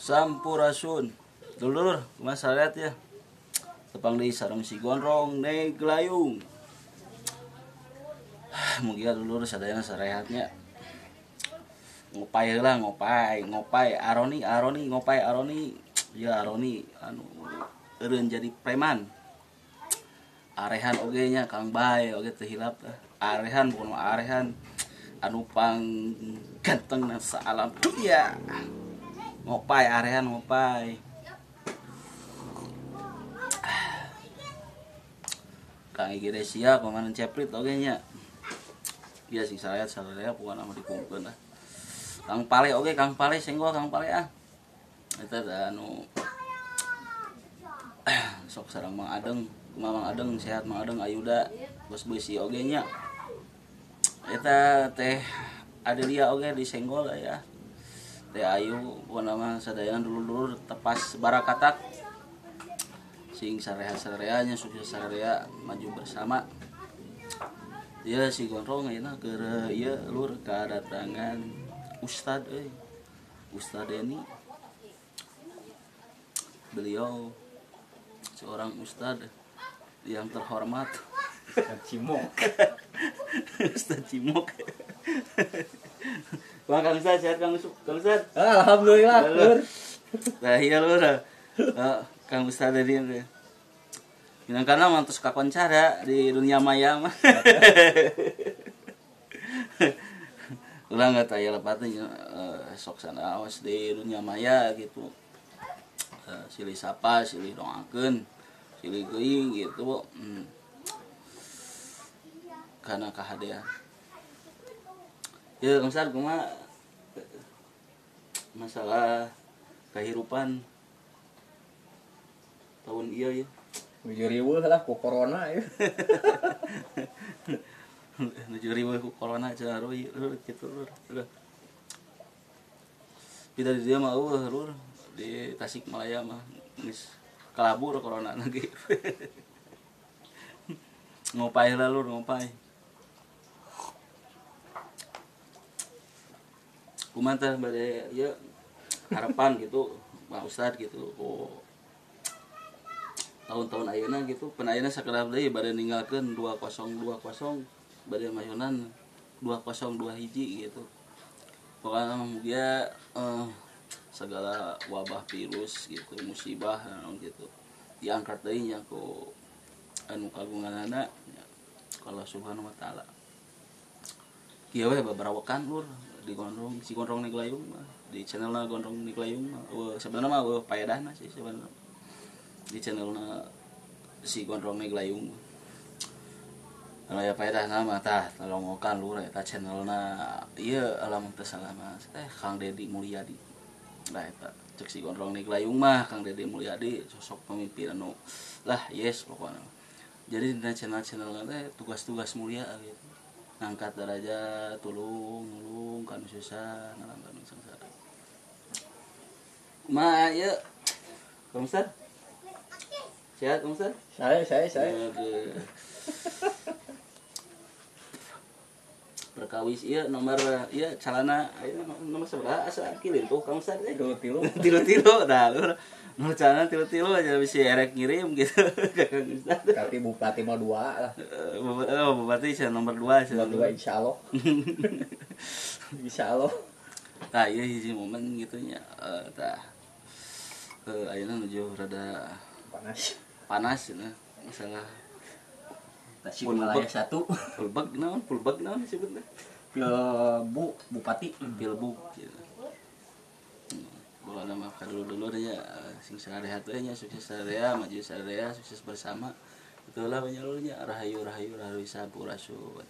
Sampurasun. Dulur, kumaha sarehat ya? Tepang deui sareng si Gondrong Neglayung. Mugia dulur sadayana sarehatnya. Ngopai heula ngopai Aroni ngopai Aroni. Ya Aroni anu eureun jadi preman. Arehan oge nya Kang Bae oge teu hilap tah. Arehan pokona arehan anu pang ganteng na saalam dunia. Ngopai arehan ngopai. Kang Egi Desia komandan Ceprit oge nya. Biasa sing sarehat pokona mah dikumpulkeun lah. Kang Pale oge Kang Pale senggol Kang Pale ah. Eta anu sok sareng Mang Adeng, kumaha Mang Adeng sehat Mang Adeng Ayuda bos beusi oge nya. Eta teh Adelia oge disenggol ya. Teh Ayu pokona mah sadayana dulur-dulur tepas barakatak. Sing sareha-sareanya sukses sareha maju bersama. Dia si Gondrong ayeuna keur ieu lur kadatangan Ustad Ustad Deni. Beliau seorang ustad yang terhormat. Ustad Cimok. Ustad Cimok. Wah, Kang Ustad sehat Kang Ustad. Alhamdulillah, Lur. Nah, iya Lur. Kang Ustad Deni. Minangkana mantos kakoncara di dunia maya mah. Ulah nggak taya lepatnya sok sana awas di dunia maya gitu. Silih sapa, silih dongakeun, silih geuing gitu. Karena kahadean. Ya, Kang Ustad kumaha masalah kehidupan tahun ieu ya. Nuju riweuh lah ku corona ya. Nuju riweuh ku corona cenah lur kitu lur. Pida di dieu mah eueuh lur di Tasikmalaya mah geus kalabur corona lagi. Ngopai heula lur ngopai. Kumaha teh bade ieu harapan gitu Pak Ustad gitu. Tahun-tahun ayeuna gitu pan ayeuna sakedap deui bade ninggalkeun 2020 bade mayunan 202 hiji gitu. Pokoknya mugia segala wabah virus gitu musibah gitu diangkat deui nya ku anu kagunganana ya Allah Subhanahu wa taala. Kieu we babarawakan lur di Gondrong si Gondrong Neglayung mah di channelna Gondrong Neglayung mah sebenarnya mah paedahna sih sebenarnya di channelna si Gondrong Neglayung. Anu aya paedahna mah tah tolongokan lur eta channelna ieu alamun teu salah mah teh Kang Dedi Mulyadi. Nah eta cek si Gondrong Neglayung mah Kang Dedi Mulyadi sosok pemimpin anu lah yes pokoknya. Jadi di channel-channelna teh tugas-tugas mulia gitu. Ngangkat derajat, tulung kan susah ngalangan sangsara. Kumaha ieu? Kang Ustad? Sehat Kang Ustad? Saya. Perkawis ieu nomor ieu calana ayeuna nomor sabaraha asa kirim tuh Kang Ustad teh? 3. Tilu dah lur. Nomor calana tilu aja bisa erek ngirim gitu ke Kang Ustad. Tapi Bupati mau 2 lah. Bupati nomor 2 Nomor 2 insyaallah. Insyaallah. Tah ieu hiji momen gitu nya tah ayeuna nuju rada panas cenah masalah Tasikmalaya 1 Pulbag naon disebutna Bupati pilbuk gitu. Pokona mah kadulur-dulur nya sing sarehat we nya sukses sareha maju sareha sukses bersama. Itulah penyalurnya rahayu sampurasun.